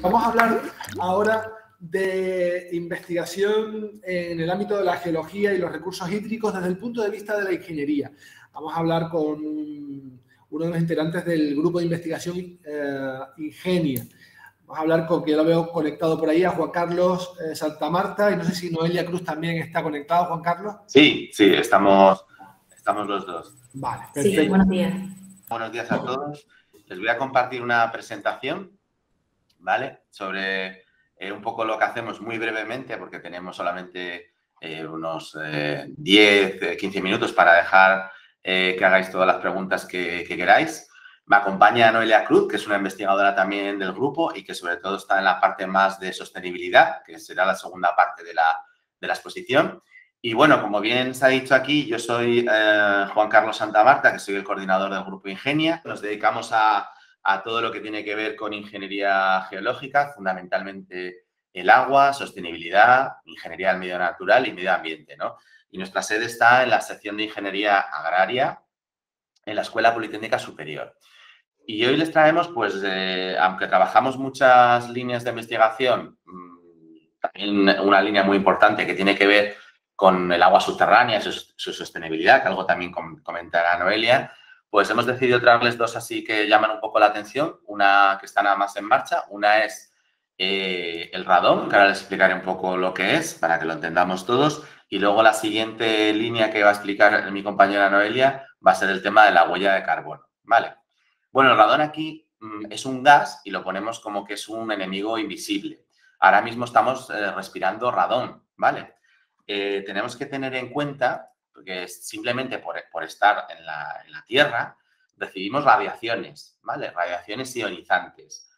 Vamos a hablar ahora de investigación en el ámbito de la geología y los recursos hídricos desde el punto de vista de la ingeniería. Vamos a hablar con uno de los integrantes del grupo de investigación Ingenia. Vamos a hablar con, que yo lo veo conectado por ahí, a Juan Carlos Santamarta, y no sé si Noelia Cruz también está conectado, Juan Carlos. Sí, estamos los dos. Vale, perfecto. Sí, buenos días. Buenos días a todos. Les voy a compartir una presentación, ¿vale? Sobre un poco lo que hacemos muy brevemente, porque tenemos solamente unos 10, 15 minutos para dejar que hagáis todas las preguntas que queráis. Me acompaña Noelia Cruz, que es una investigadora también del grupo y que sobre todo está en la parte más de sostenibilidad, que será la segunda parte de la exposición. Y bueno, como bien se ha dicho aquí, yo soy Juan Carlos Santamarta, que soy el coordinador del grupo Ingenia. Nos dedicamos a todo lo que tiene que ver con ingeniería geológica, fundamentalmente el agua, sostenibilidad, ingeniería del medio natural y medio ambiente, ¿no? Y nuestra sede está en la sección de Ingeniería Agraria en la Escuela Politécnica Superior. Y hoy les traemos, pues, aunque trabajamos muchas líneas de investigación, también una línea muy importante que tiene que ver con el agua subterránea, su sostenibilidad, que algo también comentará Noelia, pues hemos decidido traerles dos así que llaman un poco la atención. Una que está nada más en marcha, una es el radón, que ahora les explicaré un poco lo que es, para que lo entendamos todos. Y luego la siguiente línea que va a explicar mi compañera Noelia va a ser el tema de la huella de carbono, ¿vale? Bueno, el radón aquí es un gas y lo ponemos como que es un enemigo invisible. Ahora mismo estamos respirando radón, ¿vale? Tenemos que tener en cuenta, porque simplemente por estar en la Tierra, recibimos radiaciones, ¿vale? Radiaciones ionizantes.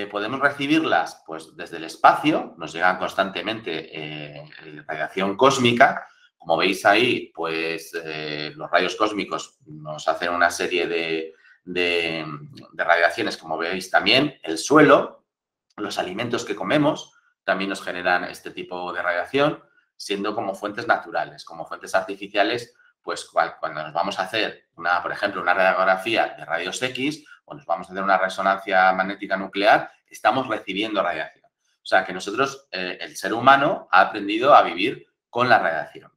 Podemos recibirlas pues, desde el espacio, nos llegan constantemente radiación cósmica. Como veis ahí, pues los rayos cósmicos nos hacen una serie de radiaciones, como veis también. El suelo, los alimentos que comemos también nos generan este tipo de radiación, siendo como fuentes naturales. Como fuentes artificiales, pues cuando nos vamos a hacer, por ejemplo, una radiografía de rayos X o nos vamos a hacer una resonancia magnética nuclear, estamos recibiendo radiación. O sea, que nosotros, el ser humano, ha aprendido a vivir con la radiación.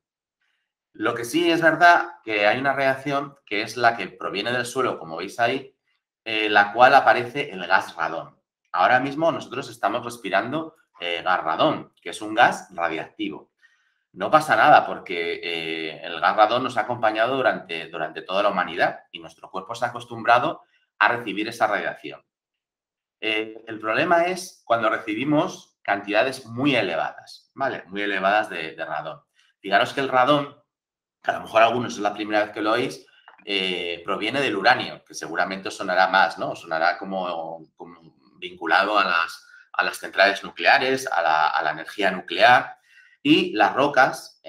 Lo que sí es verdad que hay una radiación que es la que proviene del suelo, como veis ahí, la cual aparece el gas radón. Ahora mismo nosotros estamos respirando gas radón, que es un gas radiactivo. No pasa nada porque el gas radón nos ha acompañado durante toda la humanidad y nuestro cuerpo se ha acostumbrado a recibir esa radiación. El problema es cuando recibimos cantidades muy elevadas, ¿vale? Muy elevadas de radón. Fijaros que el radón, que a lo mejor algunos es la primera vez que lo oís, proviene del uranio, que seguramente os sonará más, ¿no? Os sonará como vinculado a las centrales nucleares, a la energía nuclear. Y las rocas,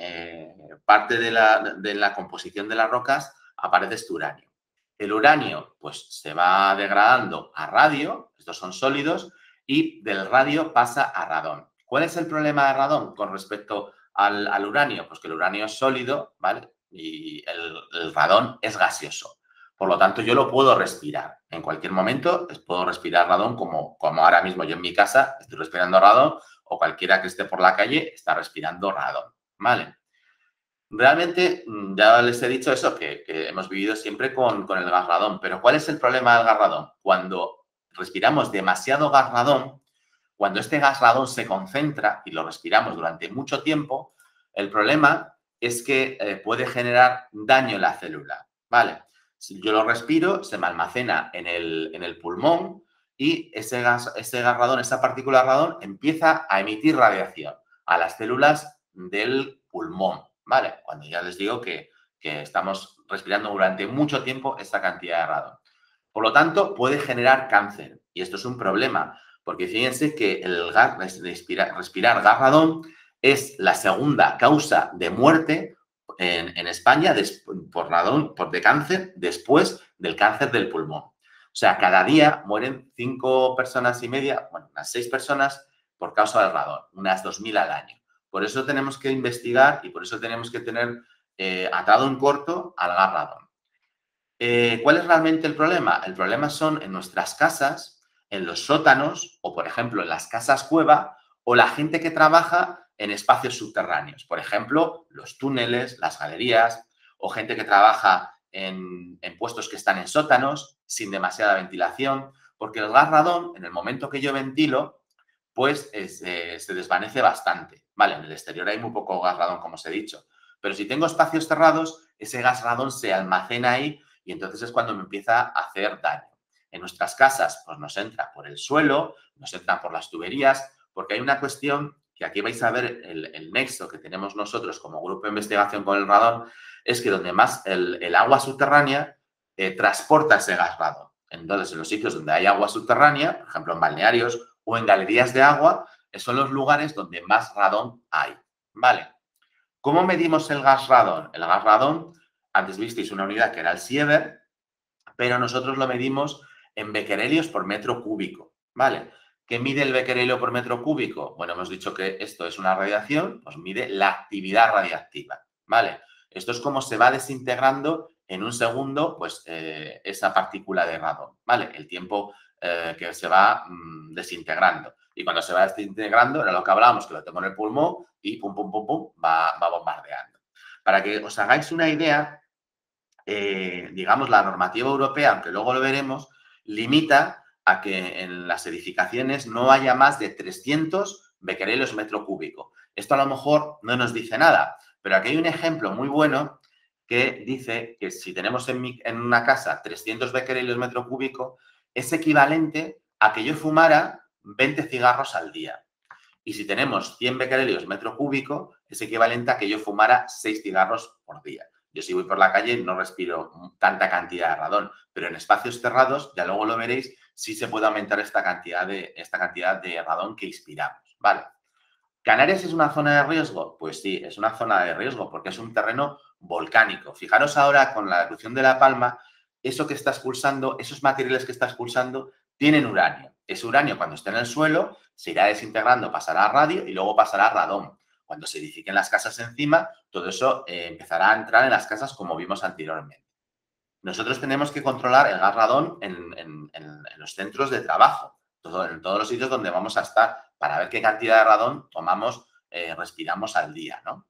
parte de la composición de las rocas aparece este uranio. El uranio, pues, se va degradando a radio, estos son sólidos, y del radio pasa a radón. ¿Cuál es el problema de radón con respecto al uranio? Pues que el uranio es sólido, ¿vale? Y el radón es gaseoso. Por lo tanto, yo lo puedo respirar. En cualquier momento puedo respirar radón, como ahora mismo yo en mi casa estoy respirando radón, o cualquiera que esté por la calle está respirando radón, ¿vale? Realmente, ya les he dicho eso, que hemos vivido siempre con el gas radón. Pero ¿cuál es el problema del gas radón? Cuando respiramos demasiado gas radón, cuando este gas radón se concentra y lo respiramos durante mucho tiempo, el problema es que puede generar daño en la célula, ¿vale? Si yo lo respiro, se me almacena en el pulmón y ese gas radón, esa partícula radón, empieza a emitir radiación a las células del pulmón, ¿vale? Cuando ya les digo que estamos respirando durante mucho tiempo esta cantidad de radón. Por lo tanto, puede generar cáncer y esto es un problema. Porque fíjense que el gas, respirar gas radón es la segunda causa de muerte en España de cáncer después del cáncer del pulmón. O sea, cada día mueren 5 personas y media, bueno, unas 6 personas por causa del radón, unas 2.000 al año. Por eso tenemos que investigar y por eso tenemos que tener atado en corto al gas radón. ¿Cuál es realmente el problema? El problema son en nuestras casas, en los sótanos o, por ejemplo, en las casas cueva o la gente que trabaja en espacios subterráneos. Por ejemplo, los túneles, las galerías o gente que trabaja en puestos que están en sótanos sin demasiada ventilación, porque el gas radón, en el momento que yo ventilo, pues se desvanece bastante. Vale, en el exterior hay muy poco gas radón, como os he dicho, pero si tengo espacios cerrados, ese gas radón se almacena ahí y entonces es cuando me empieza a hacer daño. En nuestras casas, pues nos entra por el suelo, nos entra por las tuberías, porque hay una cuestión que aquí vais a ver el nexo que tenemos nosotros como grupo de investigación con el radón, es que donde más el agua subterránea transporta ese gas radón. Entonces, en los sitios donde hay agua subterránea, por ejemplo, en balnearios o en galerías de agua, son los lugares donde más radón hay. ¿Vale? ¿Cómo medimos el gas radón? El gas radón, antes visteis una unidad que era el Sievert, pero nosotros lo medimos en becquerelios por metro cúbico, ¿vale? ¿Qué mide el becquerelio por metro cúbico? Bueno, hemos dicho que esto es una radiación, pues mide la actividad radiactiva, ¿vale? Esto es como se va desintegrando en un segundo, pues, esa partícula de radón, ¿vale? El tiempo que se va desintegrando. Y cuando se va desintegrando, era lo que hablábamos, que lo tengo en el pulmón y pum, pum, pum, pum, va bombardeando. Para que os hagáis una idea, digamos, la normativa europea, aunque luego lo veremos, limita a que en las edificaciones no haya más de 300 becquerelios metro cúbico. Esto a lo mejor no nos dice nada, pero aquí hay un ejemplo muy bueno que dice que si tenemos en una casa 300 becquerelios metro cúbico, es equivalente a que yo fumara 20 cigarros al día. Y si tenemos 100 becquerelios metro cúbico, es equivalente a que yo fumara 6 cigarros por día. Yo si voy por la calle no respiro tanta cantidad de radón, pero en espacios cerrados, ya luego lo veréis, sí se puede aumentar esta cantidad de radón que inspiramos, ¿vale? ¿Canarias es una zona de riesgo? Pues sí, es una zona de riesgo porque es un terreno volcánico. Fijaros ahora con la erupción de La Palma, eso que está expulsando, esos materiales que está expulsando, tienen uranio. Ese uranio, cuando esté en el suelo, se irá desintegrando, pasará a radio y luego pasará a radón. Cuando se edifiquen las casas encima, todo eso empezará a entrar en las casas como vimos anteriormente. Nosotros tenemos que controlar el gas radón en los centros de trabajo, en todos los sitios donde vamos a estar, para ver qué cantidad de radón tomamos, respiramos al día, ¿no?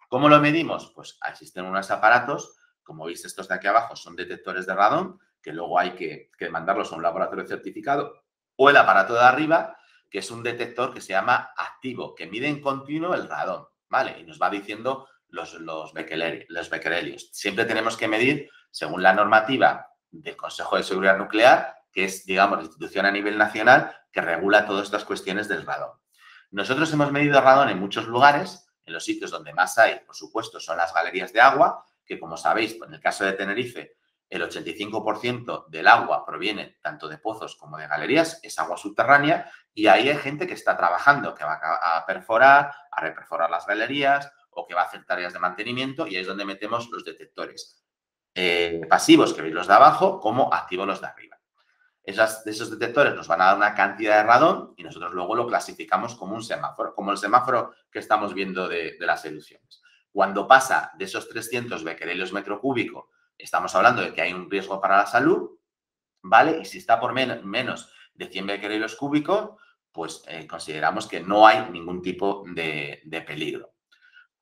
¿Cómo lo medimos? Pues existen unos aparatos, como veis estos de aquí abajo son detectores de radón, que luego hay que mandarlos a un laboratorio certificado, o el aparato de arriba, que es un detector que se llama activo, que mide en continuo el radón, ¿vale? Y nos va diciendo los becquerelios. Siempre tenemos que medir según la normativa del Consejo de Seguridad Nuclear, que es, digamos, la institución a nivel nacional que regula todas estas cuestiones del radón. Nosotros hemos medido radón en muchos lugares. En los sitios donde más hay, por supuesto, son las galerías de agua, que como sabéis, en el caso de Tenerife, el 85% del agua proviene tanto de pozos como de galerías, es agua subterránea, y ahí hay gente que está trabajando, que va a perforar, a reperforar las galerías o que va a hacer tareas de mantenimiento, y ahí es donde metemos los detectores pasivos, que veis los de abajo, como activos los de arriba. Esos detectores nos van a dar una cantidad de radón y nosotros luego lo clasificamos como un semáforo, como el semáforo que estamos viendo de las erupciones. Cuando pasa de esos 300 becquerelios metro cúbico, estamos hablando de que hay un riesgo para la salud, ¿vale? Y si está por menos de 100 becquerelios cúbicos, pues consideramos que no hay ningún tipo de peligro.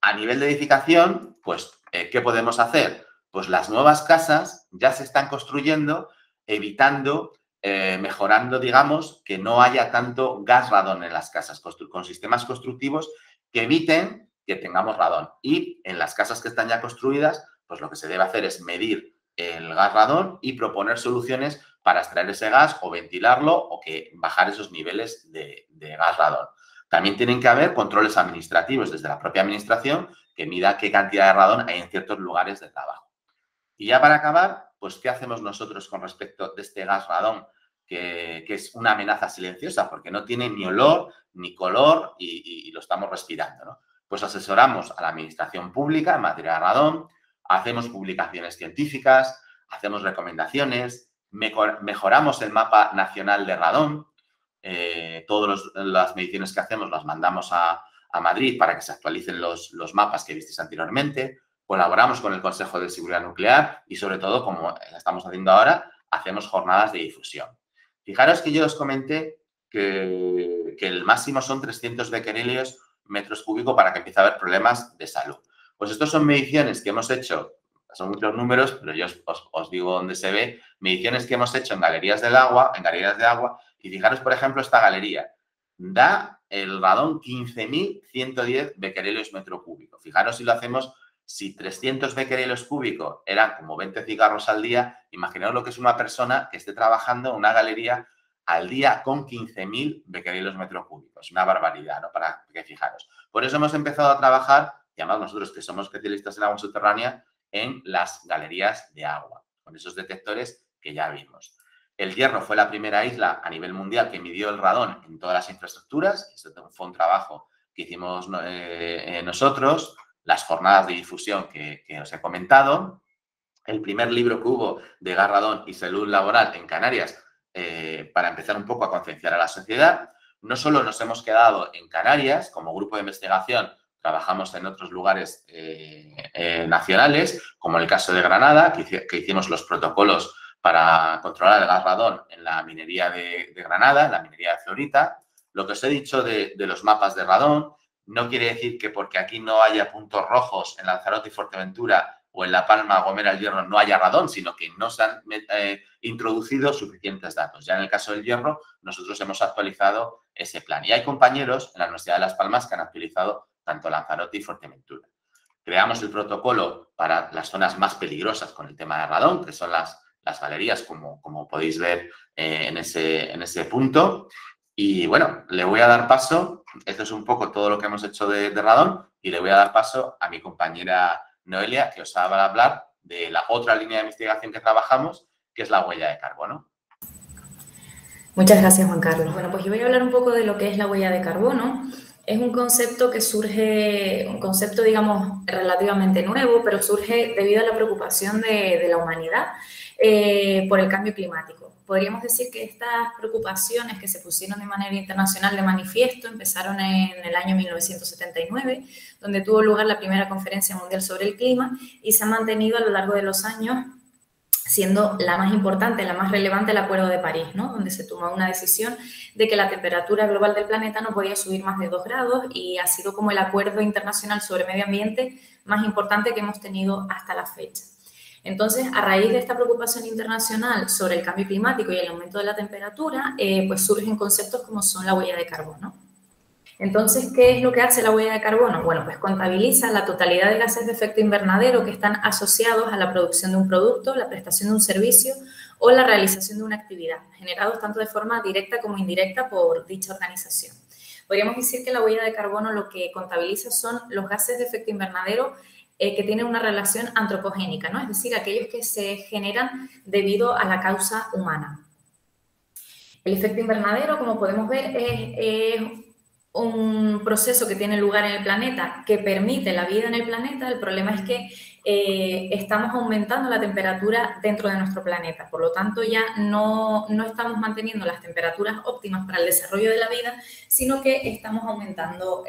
A nivel de edificación, pues, ¿qué podemos hacer? Pues las nuevas casas ya se están construyendo evitando, mejorando, digamos, que no haya tanto gas radón en las casas, con sistemas constructivos que eviten que tengamos radón. Y en las casas que están ya construidas, pues lo que se debe hacer es medir el gas radón y proponer soluciones para extraer ese gas o ventilarlo o que bajar esos niveles de gas radón. También tienen que haber controles administrativos desde la propia administración que mida qué cantidad de radón hay en ciertos lugares de trabajo. Y ya para acabar, pues, ¿qué hacemos nosotros con respecto de este gas radón? Que es una amenaza silenciosa porque no tiene ni olor ni color y lo estamos respirando, ¿no? Pues asesoramos a la administración pública en materia de radón, hacemos publicaciones científicas, hacemos recomendaciones, mejoramos el mapa nacional de radón. Todas las mediciones que hacemos las mandamos a Madrid para que se actualicen los mapas que visteis anteriormente. Colaboramos con el Consejo de Seguridad Nuclear y, sobre todo, como estamos haciendo ahora, hacemos jornadas de difusión. Fijaros que yo os comenté que el máximo son 300 becquerelios metros cúbicos para que empiece a haber problemas de salud. Pues estos son mediciones que hemos hecho, son muchos números, pero yo os digo dónde se ve, mediciones que hemos hecho en galerías de agua, y fijaros, por ejemplo, esta galería. Da el radón 15.110 becquerelios metro cúbico. Fijaros si lo hacemos, si 300 becquerelios cúbicos eran como 20 cigarros al día, imaginaos lo que es una persona que esté trabajando en una galería al día con 15.000 becquerelios metro cúbicos. Una barbaridad, ¿no? Para que fijaros. Por eso hemos empezado a trabajar, y además nosotros que somos especialistas en agua subterránea, en las galerías de agua, con esos detectores que ya vimos. El Hierro fue la primera isla a nivel mundial que midió el radón en todas las infraestructuras. Esto fue un trabajo que hicimos nosotros, las jornadas de difusión que os he comentado, el primer libro que hubo de gas, radón y salud laboral en Canarias para empezar un poco a concienciar a la sociedad. No solo nos hemos quedado en Canarias como grupo de investigación, trabajamos en otros lugares nacionales, como el caso de Granada, que hicimos los protocolos para controlar el gas radón en la minería de Granada, en la minería de fluorita. Lo que os he dicho de los mapas de radón no quiere decir que porque aquí no haya puntos rojos en Lanzarote y Fuerteventura o en La Palma, Gomera, El Hierro no haya radón, sino que no se han introducido suficientes datos. Ya en el caso del Hierro, nosotros hemos actualizado ese plan. Y hay compañeros en la Universidad de Las Palmas que han actualizado tanto Lanzarote y Fuerteventura. Creamos el protocolo para las zonas más peligrosas con el tema de radón, que son las galerías, como podéis ver en ese punto. Y bueno, le voy a dar paso, esto es un poco todo lo que hemos hecho de radón, y le voy a dar paso a mi compañera Noelia, que os va a hablar de la otra línea de investigación que trabajamos, que es la huella de carbono. Muchas gracias, Juan Carlos. Bueno, pues yo voy a hablar un poco de lo que es la huella de carbono. Es un concepto que surge, digamos, relativamente nuevo, pero surge debido a la preocupación de la humanidad por el cambio climático. Podríamos decir que estas preocupaciones que se pusieron de manera internacional de manifiesto empezaron en el año 1979, donde tuvo lugar la primera conferencia mundial sobre el clima y se ha mantenido a lo largo de los años, siendo la más importante, la más relevante, el Acuerdo de París, ¿no? Donde se tomó una decisión de que la temperatura global del planeta no podía subir más de 2 grados y ha sido como el acuerdo internacional sobre medio ambiente más importante que hemos tenido hasta la fecha. Entonces, a raíz de esta preocupación internacional sobre el cambio climático y el aumento de la temperatura, pues surgen conceptos como son la huella de carbono. Entonces, ¿qué es lo que hace la huella de carbono? Bueno, pues contabiliza la totalidad de gases de efecto invernadero que están asociados a la producción de un producto, la prestación de un servicio o la realización de una actividad, generados tanto de forma directa como indirecta por dicha organización. Podríamos decir que la huella de carbono lo que contabiliza son los gases de efecto invernadero que tienen una relación antropogénica, ¿no? Es decir, aquellos que se generan debido a la causa humana. El efecto invernadero, como podemos ver, es un proceso que tiene lugar en el planeta que permite la vida en el planeta. El problema es que estamos aumentando la temperatura dentro de nuestro planeta. Por lo tanto, ya no estamos manteniendo las temperaturas óptimas para el desarrollo de la vida, sino que estamos aumentando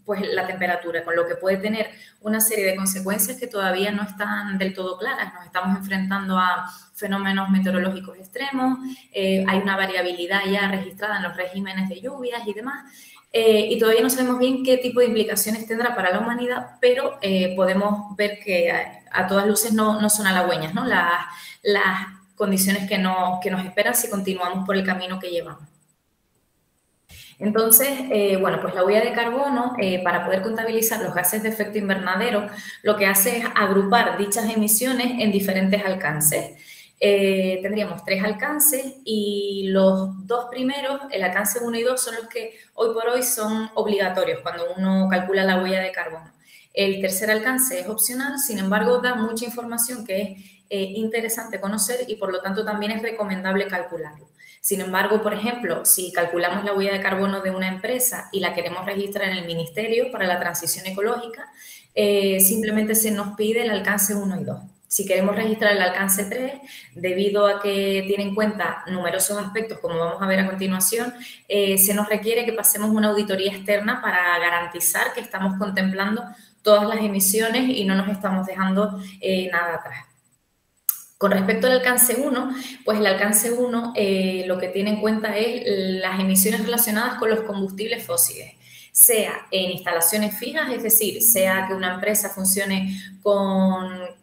pues la temperatura, con lo que puede tener una serie de consecuencias que todavía no están del todo claras. Nos estamos enfrentando a fenómenos meteorológicos extremos, hay una variabilidad ya registrada en los regímenes de lluvias y demás, y todavía no sabemos bien qué tipo de implicaciones tendrá para la humanidad, pero podemos ver que a todas luces no son halagüeñas, ¿no? Las condiciones que nos esperan si continuamos por el camino que llevamos. Entonces, bueno, pues la huella de carbono, para poder contabilizar los gases de efecto invernadero, lo que hace es agrupar dichas emisiones en diferentes alcances. Tendríamos 3 alcances y los 2 primeros, el alcance 1 y 2, son los que hoy por hoy son obligatorios cuando uno calcula la huella de carbono. El tercer alcance es opcional, sin embargo, da mucha información que es interesante conocer y por lo tanto también es recomendable calcularlo. Sin embargo, por ejemplo, si calculamos la huella de carbono de una empresa y la queremos registrar en el Ministerio para la Transición Ecológica, simplemente se nos pide el alcance 1 y 2. Si queremos registrar el alcance 3, debido a que tiene en cuenta numerosos aspectos, como vamos a ver a continuación, se nos requiere que pasemos una auditoría externa para garantizar que estamos contemplando todas las emisiones y no nos estamos dejando nada atrás. Con respecto al alcance 1, pues el alcance 1 lo que tiene en cuenta es las emisiones relacionadas con los combustibles fósiles, sea en instalaciones fijas, es decir, sea que una empresa funcione con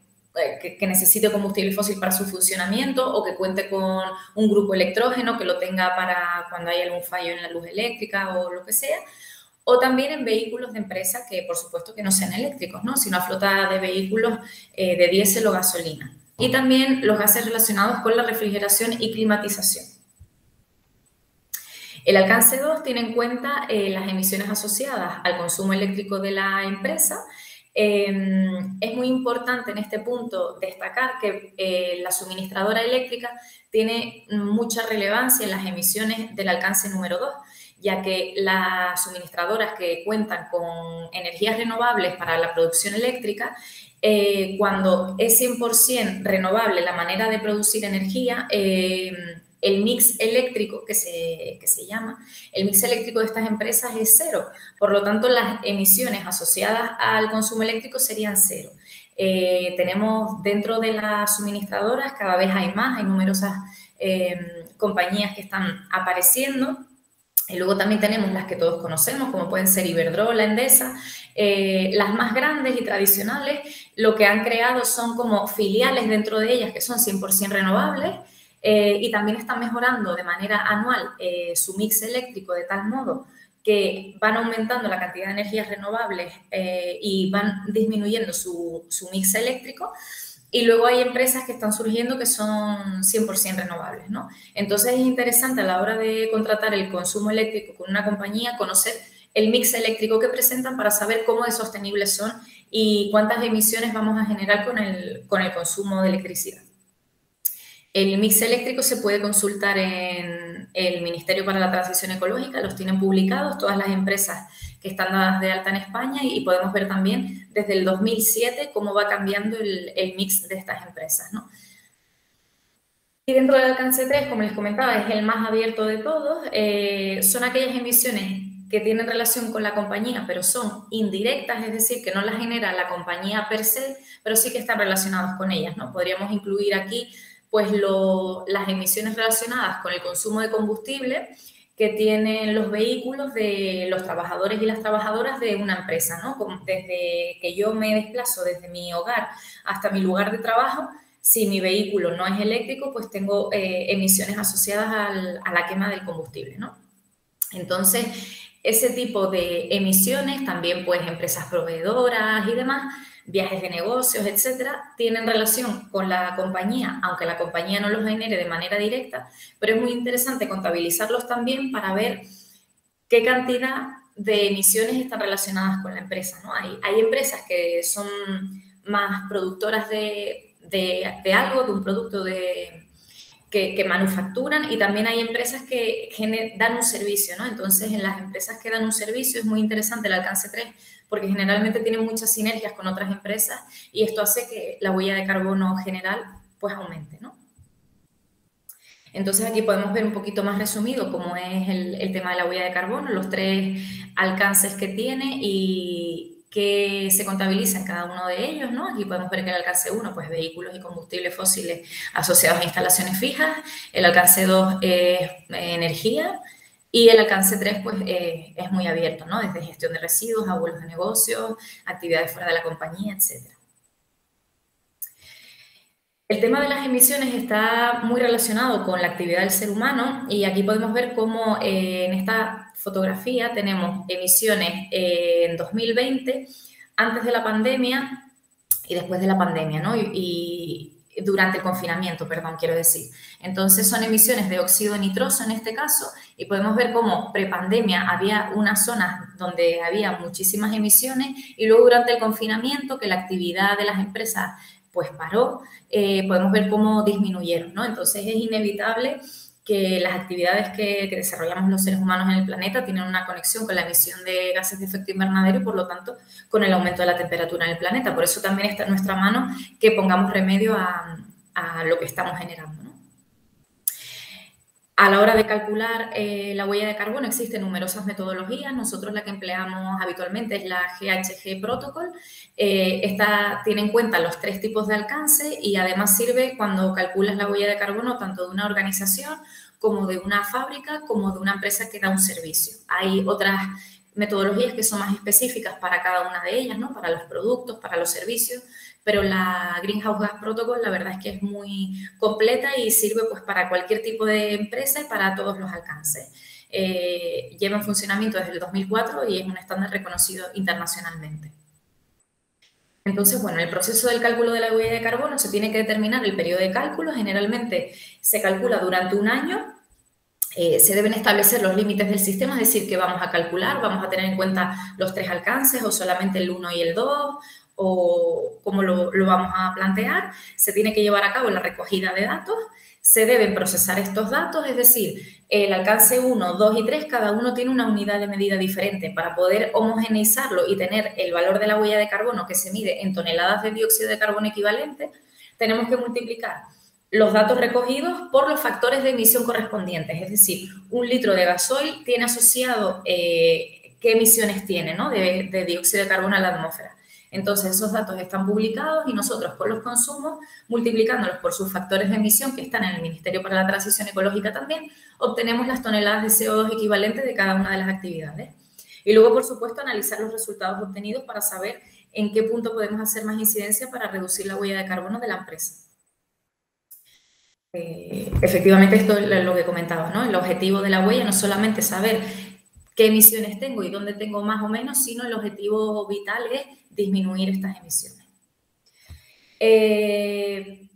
que necesite combustible fósil para su funcionamiento o que cuente con un grupo electrógeno que lo tenga para cuando hay algún fallo en la luz eléctrica o lo que sea, o también en vehículos de empresa que por supuesto que no sean eléctricos, ¿no? Sino a flota de vehículos de diésel o gasolina. Y también los gases relacionados con la refrigeración y climatización. El alcance 2 tiene en cuenta las emisiones asociadas al consumo eléctrico de la empresa. Es muy importante en este punto destacar que la suministradora eléctrica tiene mucha relevancia en las emisiones del alcance número 2, ya que las suministradoras que cuentan con energías renovables para la producción eléctrica, cuando es 100% renovable la manera de producir energía, el mix eléctrico que se llama, el mix eléctrico de estas empresas es cero. Por lo tanto, las emisiones asociadas al consumo eléctrico serían cero. Tenemos dentro de las suministradoras, cada vez hay más, hay numerosas compañías que están apareciendo. Y luego también tenemos las que todos conocemos, como pueden ser Iberdrola, Endesa. Las más grandes y tradicionales, lo que han creado son como filiales dentro de ellas que son 100% renovables y también están mejorando de manera anual su mix eléctrico de tal modo que van aumentando la cantidad de energías renovables y van disminuyendo su mix eléctrico. Y luego hay empresas que están surgiendo que son 100% renovables, ¿no? Entonces es interesante a la hora de contratar el consumo eléctrico con una compañía conocer el mix eléctrico que presentan para saber cómo de sostenibles son y cuántas emisiones vamos a generar con el consumo de electricidad. El mix eléctrico se puede consultar en el Ministerio para la Transición Ecológica, los tienen publicados todas las empresas que están dadas de alta en España y podemos ver también desde el 2007 cómo va cambiando el mix de estas empresas, ¿no? Y dentro del alcance 3, como les comentaba, es el más abierto de todos. Son aquellas emisiones que tienen relación con la compañía, pero son indirectas, es decir, que no las genera la compañía per se, pero sí que están relacionadas con ellas, ¿no? Podríamos incluir aquí pues las emisiones relacionadas con el consumo de combustible que tienen los vehículos de los trabajadores y las trabajadoras de una empresa, ¿no? Desde que yo me desplazo desde mi hogar hasta mi lugar de trabajo, si mi vehículo no es eléctrico, pues tengo emisiones asociadas a la quema del combustible, ¿no? Entonces, ese tipo de emisiones, también pues empresas proveedoras y demás, viajes de negocios, etcétera, tienen relación con la compañía, aunque la compañía no los genere de manera directa, pero es muy interesante contabilizarlos también para ver qué cantidad de emisiones están relacionadas con la empresa, ¿no? Hay empresas que son más productoras de algo, de un producto que manufacturan, y también hay empresas que dan un servicio, ¿no? Entonces, en las empresas que dan un servicio es muy interesante el alcance 3 porque generalmente tienen muchas sinergias con otras empresas y esto hace que la huella de carbono general pues aumente, ¿no? Entonces, aquí podemos ver un poquito más resumido cómo es el tema de la huella de carbono, los 3 alcances que tiene y que se contabiliza en cada uno de ellos, ¿no? Aquí podemos ver que el alcance 1, pues vehículos y combustibles fósiles asociados a instalaciones fijas, el alcance 2 es energía y el alcance 3, pues es muy abierto, ¿no? Desde gestión de residuos a vuelos de negocios, actividades fuera de la compañía, etc. El tema de las emisiones está muy relacionado con la actividad del ser humano y aquí podemos ver cómo en esta fotografía tenemos emisiones en 2020, antes de la pandemia y después de la pandemia, ¿no? Y durante el confinamiento, perdón, quiero decir. Entonces son emisiones de óxido nitroso en este caso y podemos ver cómo prepandemia había unas zonas donde había muchísimas emisiones y luego durante el confinamiento, que la actividad de las empresas pues paró, podemos ver cómo disminuyeron, ¿no? Entonces es inevitable que las actividades que desarrollamos los seres humanos en el planeta tienen una conexión con la emisión de gases de efecto invernadero y, por lo tanto, con el aumento de la temperatura en el planeta. Por eso también está en nuestra mano que pongamos remedio a lo que estamos generando, ¿no? A la hora de calcular la huella de carbono existen numerosas metodologías. Nosotros la que empleamos habitualmente es la GHG Protocol. Esta tiene en cuenta los 3 tipos de alcance y además sirve cuando calculas la huella de carbono tanto de una organización como de una fábrica como de una empresa que da un servicio. Hay otras metodologías que son más específicas para cada una de ellas, ¿no? Para los productos, para los servicios, pero la Greenhouse Gas Protocol la verdad es que es muy completa y sirve pues para cualquier tipo de empresa y para todos los alcances. Lleva en funcionamiento desde el 2004 y es un estándar reconocido internacionalmente. Entonces, bueno, en el proceso del cálculo de la huella de carbono se tiene que determinar el periodo de cálculo. Generalmente se calcula durante un año. Se deben establecer los límites del sistema, es decir, que vamos a calcular, vamos a tener en cuenta los 3 alcances o solamente el 1 y el 2, o cómo lo vamos a plantear. Se tiene que llevar a cabo la recogida de datos, se deben procesar estos datos, es decir, el alcance 1, 2 y 3, cada uno tiene una unidad de medida diferente. Para poder homogeneizarlo y tener el valor de la huella de carbono que se mide en toneladas de dióxido de carbono equivalente, tenemos que multiplicar los datos recogidos por los factores de emisión correspondientes. Es decir, 1 litro de gasoil tiene asociado qué emisiones tiene, ¿no? de dióxido de carbono a la atmósfera. Entonces, esos datos están publicados y nosotros con los consumos, multiplicándolos por sus factores de emisión que están en el Ministerio para la Transición Ecológica también, obtenemos las toneladas de CO2 equivalentes de cada una de las actividades. Y luego, por supuesto, analizar los resultados obtenidos para saber en qué punto podemos hacer más incidencia para reducir la huella de carbono de la empresa. Efectivamente, esto es lo que comentaba, ¿no? El objetivo de la huella no es solamente saber qué emisiones tengo y dónde tengo más o menos, sino el objetivo vital es disminuir estas emisiones.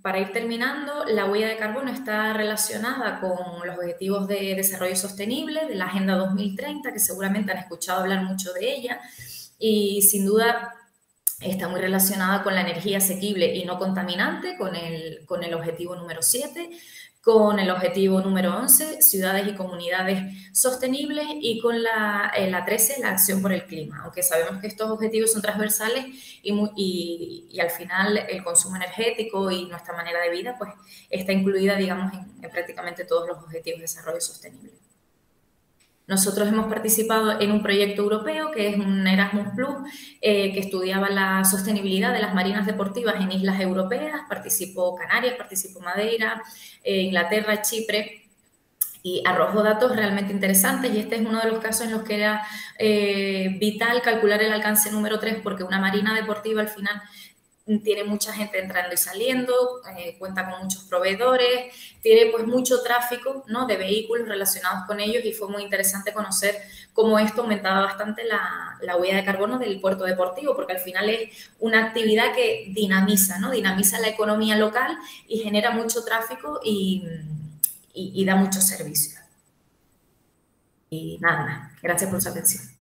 Para ir terminando, la huella de carbono está relacionada con los objetivos de desarrollo sostenible de la Agenda 2030, que seguramente han escuchado hablar mucho de ella, y sin duda está muy relacionada con la energía asequible y no contaminante, con el objetivo número 7, con el objetivo número 11, ciudades y comunidades sostenibles, y con la 13, la acción por el clima. Aunque sabemos que estos objetivos son transversales y al final el consumo energético y nuestra manera de vida pues está incluida, digamos, en prácticamente todos los objetivos de desarrollo sostenible. Nosotros hemos participado en un proyecto europeo que es un Erasmus Plus que estudiaba la sostenibilidad de las marinas deportivas en islas europeas. Participó Canarias, participó Madeira, Inglaterra, Chipre, y arrojó datos realmente interesantes, y este es uno de los casos en los que era vital calcular el alcance número 3, porque una marina deportiva al final tiene mucha gente entrando y saliendo, cuenta con muchos proveedores, tiene pues mucho tráfico, ¿no?, de vehículos relacionados con ellos, y fue muy interesante conocer cómo esto aumentaba bastante la huella de carbono del puerto deportivo, porque al final es una actividad que dinamiza, ¿no?, dinamiza la economía local y genera mucho tráfico y da muchos servicios. Y nada más, gracias por su atención.